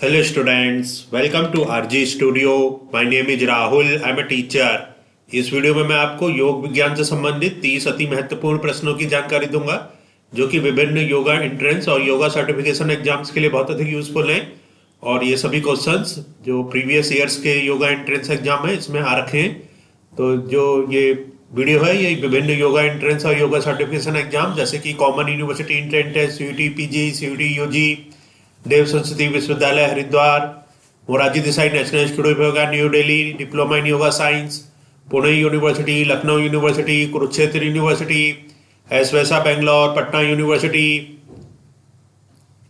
Hello students, welcome to RG Studio. My name is Rahul. I am a teacher. इस video में मैं आपको योग विज्ञान से संबंधित 30 अति महत्वपूर्ण प्रश्नों की जानकारी दूंगा जो कि विभिन्न योगा एंट्रेंस और योगा सर्टिफिकेशन एग्जाम्स के लिए बहुत अधिक यूजफुल हैं। और ये सभी क्वेश्चंस जो प्रीवियस ईयर्स के योगा एंट्रेंस एग्जाम है इसमें आ रखे हैं। तो जो ये वीडियो है ये विभिन्न योगा एंट्रेंस और योगा सर्टिफिकेशन एग्जाम जैसे कि common university entrance test, CUET PG, CUET UG, Dev Sanskriti Vishwavidyalaya Haridwar, Morarji Desai national institute of yoga new Delhi, diploma in yoga science, Pune university, Lucknow university, Kurukshetra university, S Vyasa Bangalore, Patna university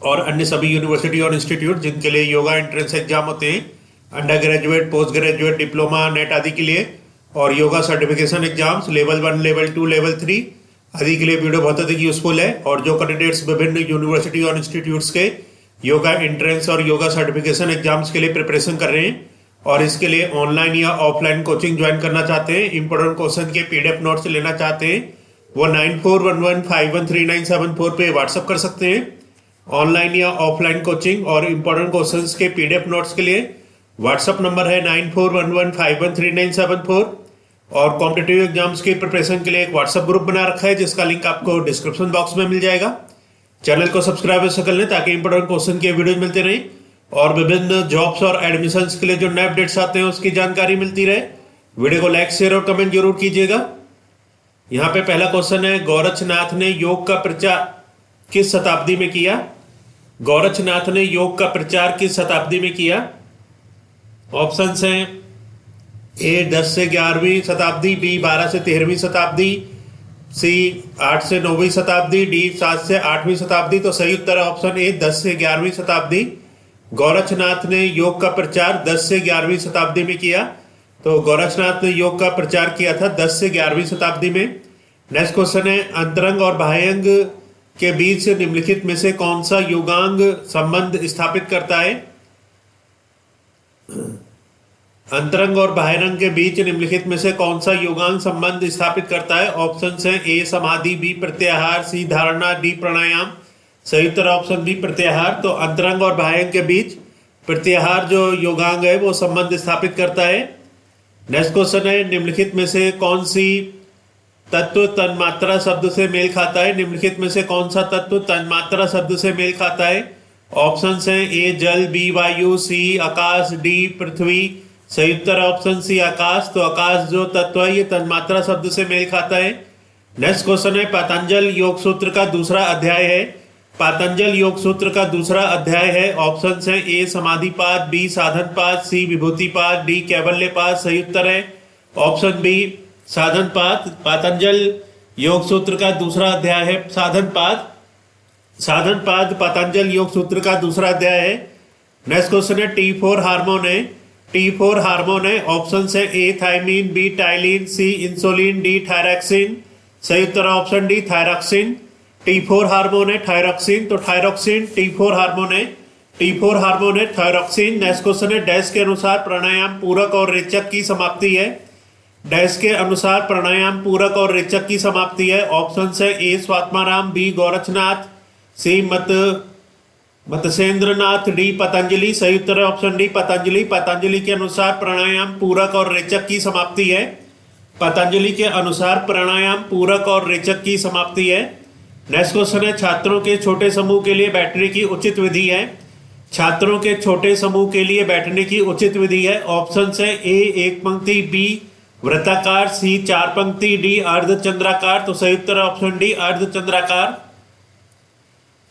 और अन्य सभी यूनिवर्सिटी और इंस्टीट्यूट जिनके लिए योगा एंट्रेंस एग्जाम होते हैं, under graduate, post graduate, diploma, net आदि के लिए, और yoga certification exams level 1, level 2, level 3 आदि के लिए वीडियो बहुत अधिक यूजफुल है। और जो कैंडिडेट्स विभिन्न यूनिवर्सिटी और इंस्टीट्यूट्स के योगा एंट्रेंस और योगा सर्टिफिकेशन एग्जाम्स के लिए प्रिपरेशन कर रहे हैं और इसके लिए ऑनलाइन या ऑफलाइन कोचिंग ज्वाइन करना चाहते हैं, इंपोर्टेंट क्वेश्चन के पीडीएफ नोट्स लेना चाहते हैं, वो 9411513974 पे व्हाट्सअप कर सकते हैं। ऑनलाइन या ऑफलाइन कोचिंग और इंपोर्टेंट क्वेश्चंस के पीडीएफ नोट्स के लिए व्हाट्सअप नंबर है 9411513974। और कॉम्पिटिटिव एग्जाम्स की प्रिपरेशन के लिए एक व्हाट्सएप ग्रुप बना रखा है जिसका लिंक आपको डिस्क्रिप्शन बॉक्स में मिल जाएगा। चैनल को सब्सक्राइब कर लें ताकि इंपोर्टेंट क्वेश्चन के वीडियो मिलते रहे और विभिन्न जॉब्स और एडमिशंस के लिए जो नए अपडेट्स आते हैं उसकी जानकारी मिलती रहे। वीडियो को लाइक, शेयर और कमेंट जरूर कीजिएगा। यहाँ पे पहला क्वेश्चन है, गोरक्षनाथ ने योग का प्रचार किस शताब्दी में किया? गोरक्षनाथ ने योग का प्रचार किस शताब्दी में किया? ऑप्शंस हैं ए 10 से 11वीं शताब्दी, बी 12 से 13वीं शताब्दी, सी 8 से 9वीं शताब्दी, डी 7 से 8वीं शताब्दी। तो सही उत्तर है ऑप्शन ए 10 से 11वीं शताब्दी। गोरक्षनाथ ने योग का प्रचार 10 से 11वीं शताब्दी में किया। तो गोरक्षनाथ ने योग का प्रचार किया था 10 से 11वीं शताब्दी में। नेक्स्ट क्वेश्चन है, अंतरंग और बाह्यंग के बीच निम्नलिखित में से कौन सा योगांग संबंध स्थापित करता है? अंतरंग और बाह्यरंग के बीच निम्नलिखित में से कौन सा योगांग संबंध स्थापित करता है? ऑप्शन है ए समाधि, बी प्रत्याहार, सी धारणा, डी प्राणायाम। सही उत्तर ऑप्शन बी प्रत्याहार। तो अंतरंग और बाह्यंग के बीच प्रत्याहार जो योगांग है वो संबंध स्थापित करता है। नेक्स्ट क्वेश्चन है, निम्नलिखित में से कौन सी तत्व तन्मात्रा शब्द से मेल खाता है? निम्नलिखित में से कौन सा तत्व तन्मात्रा शब्द से मेल खाता है? ऑप्शन है ए जल, बी वायु, सी आकाश, डी पृथ्वी। सही उत्तर ऑप्शन सी आकाश। तो आकाश जो तत्व है ये तन्मात्रा शब्द से मेल खाता है। नेक्स्ट क्वेश्चन है, पातंजल योग सूत्र का दूसरा अध्याय है। पातंजल योग सूत्र का दूसरा अध्याय है। ऑप्शन है ए समाधिपाद, बी साधनपाद, सी विभूतिपाद, डी कैवल्यपाद। सही उत्तर है ऑप्शन बी साधनपाद। पातंजल योग सूत्र का दूसरा अध्याय है साधनपाद। साधनपाद पातंजल योग सूत्र का दूसरा अध्याय है। नेक्स्ट क्वेश्चन है, T4 हार्मोन है। T4 हार्मोन है। ऑप्शन है A thiamine, B ptyalin, C insulin, D thyroxine. सही उत्तर option D thyroxine. T4 hormone है थायरॉक्सिन। तो थायरॉक्सिन T4 हार्मोन है। T4 हार्मोन है थायरॉक्सिन। नेक्स्ट क्वेश्चन है, डैश के अनुसार प्राणायाम पूरक और रेचक की समाप्ति है। डैश के अनुसार प्राणायाम पूरक और रेचक की समाप्ति है। ऑप्शन है ए स्वात्माराम, बी गोरक्षनाथ, सी मत्स्येंद्रनाथ, डी पतंजलि। सही उत्तर है ऑप्शन डी पतंजलि। पतंजलि के अनुसार प्राणायाम पूरक और रेचक की समाप्ति है। पतंजलि के अनुसार प्राणायाम पूरक और रेचक की समाप्ति है। नेक्स्ट क्वेश्चन है, छात्रों के छोटे समूह के लिए बैठने की उचित विधि है। छात्रों के छोटे समूह के लिए बैठने की उचित विधि है। ऑप्शन है ए एक पंक्ति, बी वृत्ताकार, सी 4 पंक्ति, डी अर्धचंद्राकार। तो सही उत्तर ऑप्शन डी अर्धचंद्राकार।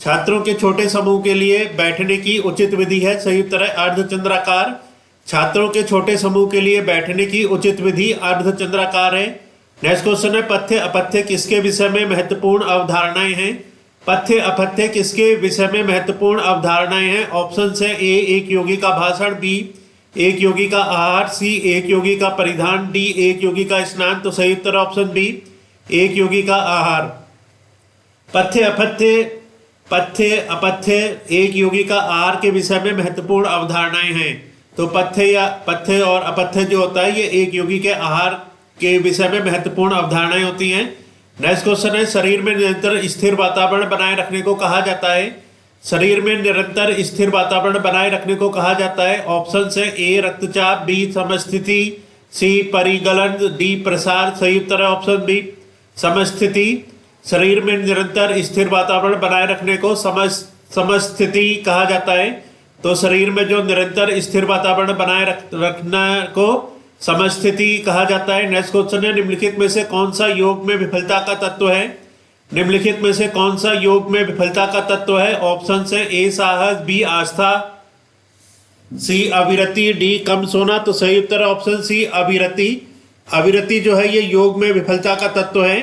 छात्रों के छोटे समूह के लिए बैठने की उचित विधि है। सही उत्तर है अर्धचंद्राकार। छात्रों के छोटे समूह के लिए बैठने की उचित विधि अर्धचंद्राकार है। नेक्स्ट क्वेश्चन है, पथ्य अपथ्य किसके विषय में महत्वपूर्ण अवधारणाएं हैं? पथ्य अपथ्य किसके विषय में महत्वपूर्ण अवधारणाएं हैं? ऑप्शन है ए एक योगी का भाषण, बी एक योगी का आहार, सी एक योगी का परिधान, डी एक योगी का स्नान। तो सही उत्तर ऑप्शन बी एक योगी का आहार। पथ्य अपथ्य एक योगी का आहार के विषय में महत्वपूर्ण अवधारणाएं हैं। तो पथ्य और अपथ्य जो होता है ये एक योगी के आहार के विषय में महत्वपूर्ण अवधारणाएं होती हैं। नेक्स्ट क्वेश्चन है, शरीर में निरंतर स्थिर वातावरण बनाए रखने को कहा जाता है। शरीर में निरंतर स्थिर वातावरण बनाए रखने को कहा जाता है। ऑप्शन है ए रक्तचाप, बी समस्थिति, सी परिगलन, डी प्रसार। सही उत्तर है ऑप्शन बी समस्थिति। शरीर में निरंतर स्थिर वातावरण बनाए रखने को समस्थिति कहा जाता है। तो शरीर में जो निरंतर स्थिर वातावरण बनाए रखना को समस्थिति कहा जाता है। नेक्स्ट क्वेश्चन है, निम्नलिखित में से कौन सा योग में विफलता का तत्व है? निम्नलिखित में से कौन सा योग में विफलता का तत्व है? ऑप्शन है ए साहस, बी आस्था, सी अविरति, डी कम सोना। तो सही उत्तर है ऑप्शन सी अविरति। अविरति जो है ये योग में विफलता का तत्व है।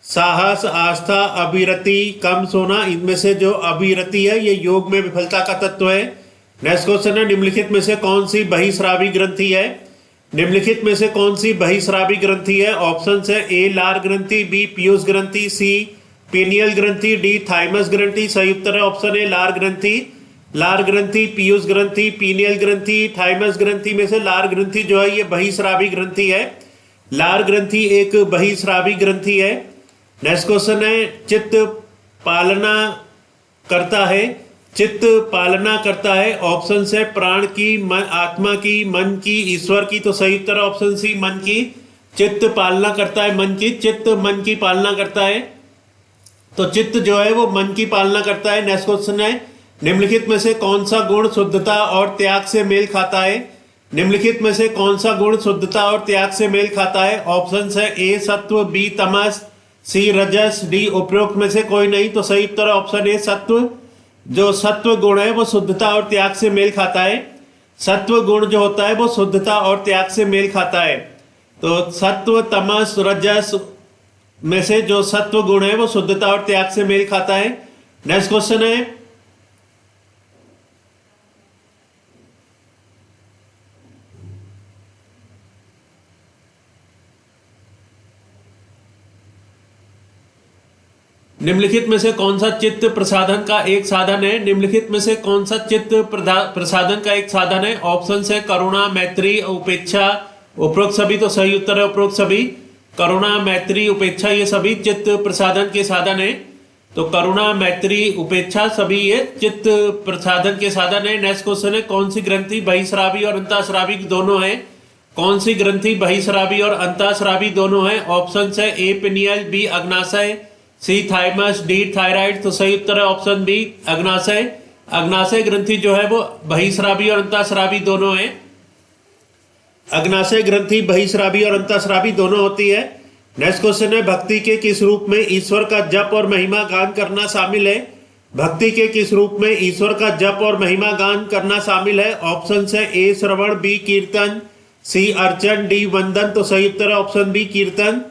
साहस, आस्था, अविरति, कम सोना, इनमें से जो अविरति है ये योग में विफलता का तत्व है। नेक्स्ट क्वेश्चन है, निम्नलिखित में से कौन सी बहिस्रावी ग्रंथि है? निम्नलिखित में से कौन सी बहिस्रावी ग्रंथि है? ऑप्शन है ए लार ग्रंथि, बी पीयूष ग्रंथि, सी पीनियल ग्रंथि, डी थाइमस ग्रंथि। सही उत्तर है ऑप्शन ए लार ग्रंथि। लार ग्रंथि, पीयूष ग्रंथि, पीनियल ग्रंथि, थाइमस ग्रंथि में से लार ग्रंथि जो है ये बहिस्रावी ग्रंथि है। लार ग्रंथि एक बहिस्रावी ग्रंथि है। नेक्स्ट क्वेश्चन है, चित्त पालना करता है। चित्त पालना करता है। ऑप्शन है प्राण की, मन, आत्मा की, मन की, ईश्वर की। तो सही उत्तर ऑप्शन सी मन की। चित्त पालना करता है मन की। चित्त मन की पालना करता है। तो चित्त जो है वो मन की पालना करता है। नेक्स्ट क्वेश्चन है, निम्नलिखित में से कौन सा गुण शुद्धता और त्याग से मेल खाता है? निम्नलिखित में से कौन सा गुण शुद्धता और त्याग से मेल खाता है? ऑप्शन है ए सत्व, बी तमस, सी रजस, डी उपरोक्त में से कोई नहीं। तो सही उत्तर ऑप्शन ए सत्व। जो सत्व गुण है वो शुद्धता और त्याग से मेल खाता है। सत्व गुण जो होता है वो शुद्धता और त्याग से मेल खाता है। तो सत्व, तमस, रजस में से जो सत्व गुण है वो शुद्धता और त्याग से मेल खाता है। नेक्स्ट क्वेश्चन है, निम्नलिखित में से कौन सा चित्त प्रसाधन का एक साधन है? निम्नलिखित में से कौन सा चित्त प्रसाधन का एक साधन है? ऑप्शन है करुणा, मैत्री, उपेक्षा, उपरोक्त सभी। तो सही उत्तर है उपरोक्त सभी। करुणा, मैत्री, उपेक्षा ये सभी चित्त प्रसाधन के साधन है। तो करुणा, मैत्री, उपेक्षा सभी ये चित्त प्रसाधन के साधन है। नेक्स्ट क्वेश्चन है, कौन सी ग्रंथि बहिस्रावी और अंतःस्रावी दोनों है? कौन सी ग्रंथि बहिस्रावी और अंतःस्रावी दोनों है? ऑप्शन है ए पिनियल, बी अग्नाशय, सी थाइमस, डी थायराइड। तो सही उत्तर है ऑप्शन बी अग्नाशय। अग्नाशय ग्रंथि जो है वो बहिस्रावी और अंतःस्रावी दोनों है। अग्नाशय ग्रंथि बहिस्रावी और अंतःस्रावी दोनों होती है। नेक्स्ट क्वेश्चन है, भक्ति के किस रूप में ईश्वर का जप और महिमा गान करना शामिल है? भक्ति के किस रूप में ईश्वर का जप और महिमा गान करना शामिल है? ऑप्शन है ए श्रवण, बी कीर्तन, सी अर्चन, डी वंदन। तो सही उत्तर है ऑप्शन बी कीर्तन।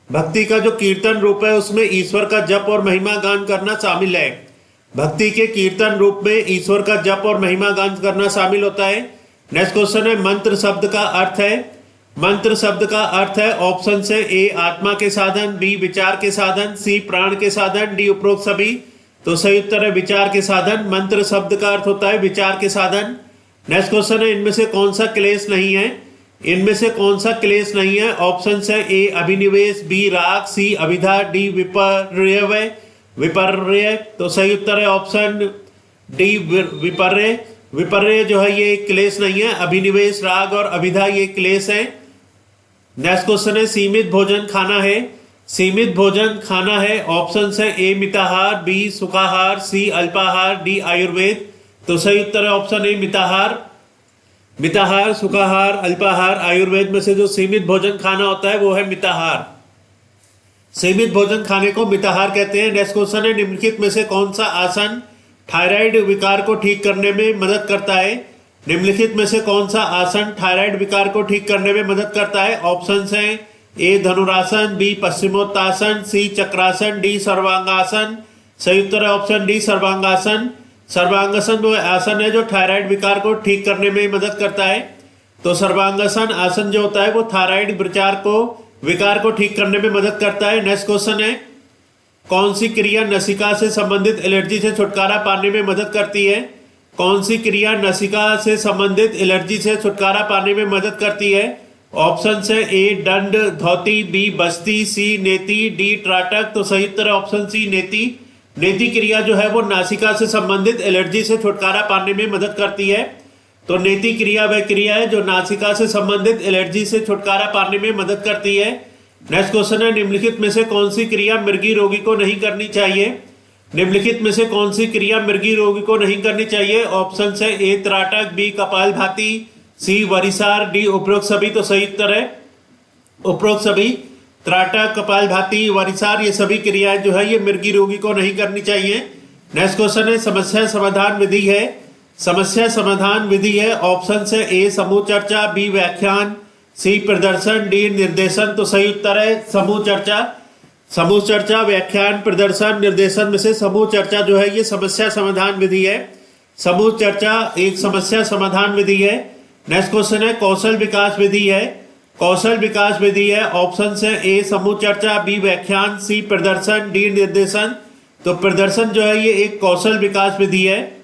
भक्ति का जो कीर्तन रूप है उसमें ईश्वर का जप और महिमा गान करना शामिल है। भक्ति के कीर्तन रूप में ईश्वर का जप और महिमा गान करना शामिल होता है। नेक्स्ट क्वेश्चन है, मंत्र शब्द का अर्थ है। मंत्र शब्द का अर्थ है। ऑप्शन से ए आत्मा के साधन, बी विचार के साधन, सी प्राण के साधन, डी उपरोक्त सभी। तो सही उत्तर है विचार के साधन। मंत्र शब्द का अर्थ होता है विचार के साधन। नेक्स्ट क्वेश्चन है, इनमें से कौन सा क्लेश नहीं है? इनमें से कौन सा क्लेश नहीं है? ऑप्शन है ए अभिनिवेश, बी राग, सी अभिधा, डी विपर्य। विपर्य तो सही उत्तर है ऑप्शन डी विपर्य। विपर्य जो है ये क्लेश नहीं है। अभिनिवेश, राग और अभिधा ये क्लेश है। नेक्स्ट क्वेश्चन है, सीमित भोजन खाना है। सीमित भोजन खाना है। ऑप्शन है ए मिताहार, बी सुखाहार, सी अल्पाहार, डी आयुर्वेद। तो सही उत्तर है ऑप्शन ए मिताहार। मिताहार, सुखाहार, अल्पाहार, आयुर्वेद में से जो सीमित भोजन खाना होता है वो है मिताहार। सीमित भोजन खाने को मिताहार कहते हैं। नेक्स्ट क्वेश्चन है, निम्नलिखित में से कौन सा आसन थायराइड विकार को ठीक करने में मदद करता है? निम्नलिखित में से कौन सा आसन थायराइड विकार को ठीक करने में मदद करता है? ऑप्शन है ए धनुरासन, बी पश्चिमोत्तासन, सी चक्रासन, डी सर्वांगासन। सही उत्तर है ऑप्शन डी सर्वांगासन। सर्वांगासन वो आसन है जो थायराइड विकार को ठीक करने में मदद करता है। तो सर्वांगासन आसन जो होता है वो थायराइड विकार को ठीक करने में मदद करता है। नेक्स्ट क्वेश्चन है, कौन सी क्रिया नसिका से संबंधित एलर्जी से छुटकारा पाने में मदद करती है? कौन सी क्रिया नसिका से संबंधित एलर्जी से छुटकारा पाने में मदद करती है? ऑप्शन है ए दंड धोती, बी बस्ती, सी नेति, डी त्राटक। तो सही उत्तर है ऑप्शन सी नेति। नेति क्रिया जो है वो नासिका से संबंधित एलर्जी से छुटकारा पाने में मदद करती है। तो नेति क्रिया वह क्रिया है जो नासिका से संबंधित एलर्जी से छुटकारा पाने में मदद करती है। नेक्स्ट क्वेश्चन है, निम्नलिखित में से कौन सी क्रिया मृगी रोगी को नहीं करनी चाहिए? निम्नलिखित में से कौन सी क्रिया मृगी रोगी को नहीं करनी चाहिए? ऑप्शन है ए त्राटक, बी कपालभाति, सी वरिसार, डी उपरोक्त सभी। तो सही उत्तर है उपरोक्त सभी। त्राटक, कपालभाति, वरिसार ये सभी क्रियाएं जो है ये मृगी रोगी को नहीं करनी चाहिए। नेक्स्ट क्वेश्चन है, समस्या समाधान विधि है। समस्या समाधान विधि है ऑप्शन है ए समूह चर्चा, बी व्याख्यान, सी प्रदर्शन, डी निर्देशन। तो सही उत्तर है समूह चर्चा। समूह चर्चा, व्याख्यान, प्रदर्शन, निर्देशन में से समूह चर्चा जो है ये समस्या समाधान विधि है। समूह चर्चा एक समस्या समाधान विधि है। नेक्स्ट क्वेश्चन है, कौशल विकास विधि है। कौशल विकास विधि है ऑप्शन है ए समूह चर्चा, बी व्याख्यान, सी प्रदर्शन, डी निर्देशन। तो प्रदर्शन जो है ये एक कौशल विकास विधि है।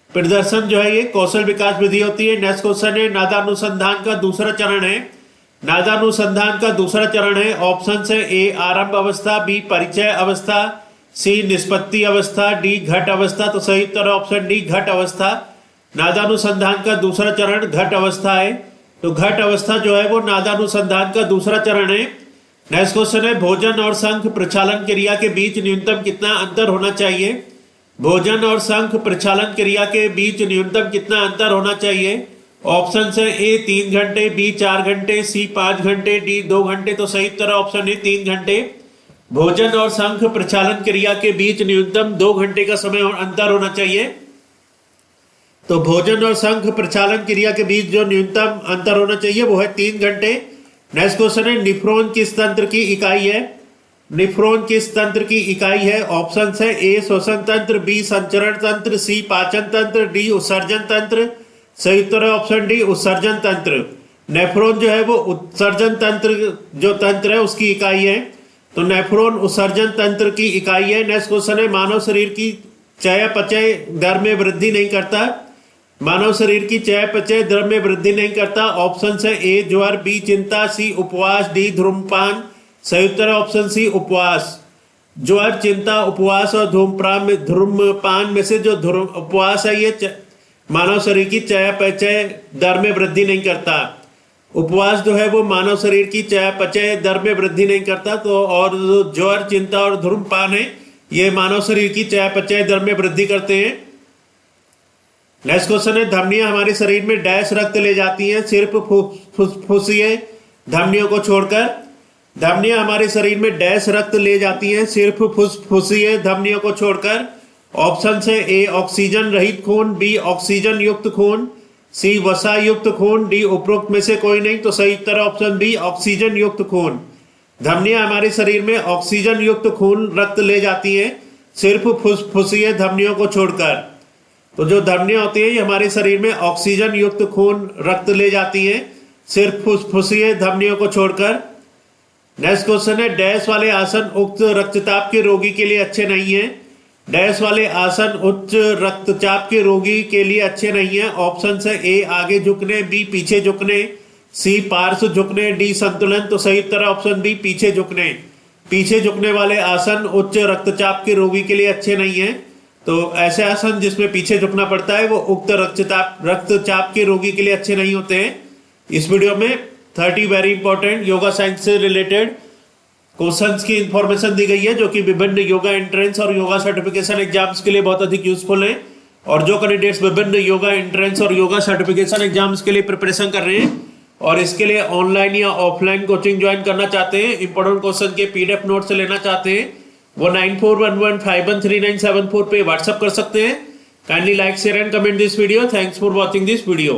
प्रदर्शन जो है ये कौशल विकास विधि होती है। नेक्स्ट क्वेश्चन है, नादानुसंधान का दूसरा चरण है। नादानुसंधान का दूसरा चरण है ऑप्शन है ए आरंभ अवस्था, बी परिचय अवस्था, सी निष्पत्ति अवस्था, डी घट अवस्था। तो सही उत्तर ऑप्शन डी घट अवस्था। नादानुसंधान का दूसरा चरण घट अवस्था है। तो घट अवस्था जो है वो नादानुसंधान का दूसरा चरण है। नेक्स्ट क्वेश्चन है, भोजन और शंख प्रक्षालन क्रिया के बीच न्यूनतम कितना अंतर होना चाहिए? भोजन और शंख प्रक्षालन क्रिया के बीच न्यूनतम कितना अंतर होना चाहिए? ऑप्शन है ए 3 घंटे, बी 4 घंटे, सी 5 घंटे, डी 2 घंटे। तो सही उत्तर ऑप्शन है 3 घंटे। भोजन और शंख प्रक्षालन क्रिया के बीच न्यूनतम 2 घंटे का समय अंतर होना चाहिए। तो भोजन और शंख प्रक्षालन क्रिया के बीच जो न्यूनतम अंतर होना चाहिए वो है 3 घंटे। नेक्स्ट क्वेश्चन है, निफ्रॉन किस तंत्र की इकाई है? निफ्रॉन किस तंत्र की इकाई है? ऑप्शन है ए श्वसन तंत्र, बी संचरण तंत्र, सी पाचन तंत्र, डी उत्सर्जन तंत्र। सही उत्तर है ऑप्शन डी उत्सर्जन तंत्र। नेफ्रॉन जो है वो उत्सर्जन तंत्र जो तंत्र है उसकी इकाई है। तो नेफ्रॉन उत्सर्जन तंत्र की इकाई है। नेक्स्ट क्वेश्चन है, मानव शरीर की चयापचय दर में वृद्धि नहीं करता। मानव शरीर की चयापचय दर में वृद्धि नहीं करता। ऑप्शन है ए ज्वर, बी चिंता, सी उपवास, डी धूम्रपान। सही उत्तर ऑप्शन सी उपवास। ज्वर, चिंता, उपवास और धूम्रपान में से जो उपवास है ये मानव शरीर की चयापचय दर में वृद्धि नहीं करता। उपवास जो है वो मानव शरीर की चयापचय दर में वृद्धि नहीं करता। तो और ज्वर, चिंता और धूम्रपान है ये मानव शरीर की चयापचय दर में वृद्धि करते हैं। नेक्स्ट क्वेश्चन है, धमनियां हमारे शरीर में डैश रक्त ले जाती हैं सिर्फ फुफ्फुसीय धमनियों को छोड़कर। धमनियां हमारे शरीर में डैश रक्त ले जाती हैं सिर्फ फुफ्फुसीय धमनियों को छोड़कर। ऑप्शन है ए ऑक्सीजन रहित खून, बी ऑक्सीजन युक्त खून, सी वसा युक्त खून, डी उपरोक्त में से कोई नहीं। तो सही उत्तर ऑप्शन बी ऑक्सीजन युक्त खून। धमनियां हमारे शरीर में ऑक्सीजन युक्त खून रक्त ले जाती हैं सिर्फ फुफ्फुसीय धमनियों को छोड़कर। तो जो धमनियां होती है ये हमारे शरीर में ऑक्सीजन युक्त खून रक्त ले जाती हैं सिर्फ फुफ्फुसीय धमनियों को छोड़कर। नेक्स्ट क्वेश्चन है, डैश वाले आसन उच्च रक्तचाप के रोगी के लिए अच्छे नहीं है। डैश वाले आसन उच्च रक्तचाप के रोगी के लिए अच्छे नहीं है। ऑप्शन है ए आगे झुकने, बी पीछे झुकने, सी पार्श्व झुकने, डी संतुलन। तो सही उत्तर ऑप्शन बी पीछे झुकने। पीछे झुकने वाले आसन उच्च रक्तचाप के रोगी के लिए अच्छे नहीं है। तो ऐसे आसन जिसमें पीछे झुकना पड़ता है वो उक्त रक्तचाप के रोगी के लिए अच्छे नहीं होते हैं। इस वीडियो में 30 वेरी इंपॉर्टेंट योगा साइंस से रिलेटेड क्वेश्चंस की इंफॉर्मेशन दी गई है जो कि विभिन्न योगा एंट्रेंस और योगा सर्टिफिकेशन एग्जाम्स के लिए बहुत अधिक यूजफुल है। और जो कैंडिडेट्स विभिन्न योगा एंट्रेंस और योगा सर्टिफिकेशन एग्जाम्स के लिए प्रिपरेशन कर रहे हैं और इसके लिए ऑनलाइन या ऑफलाइन कोचिंग ज्वाइन करना चाहते हैं, इंपॉर्टेंट क्वेश्चन के PDF नोट से लेना चाहते हैं, वो 9411513974 पे व्हाट्सएप कर सकते हैं। Kindly like, share and comment this video. Thanks for watching this video.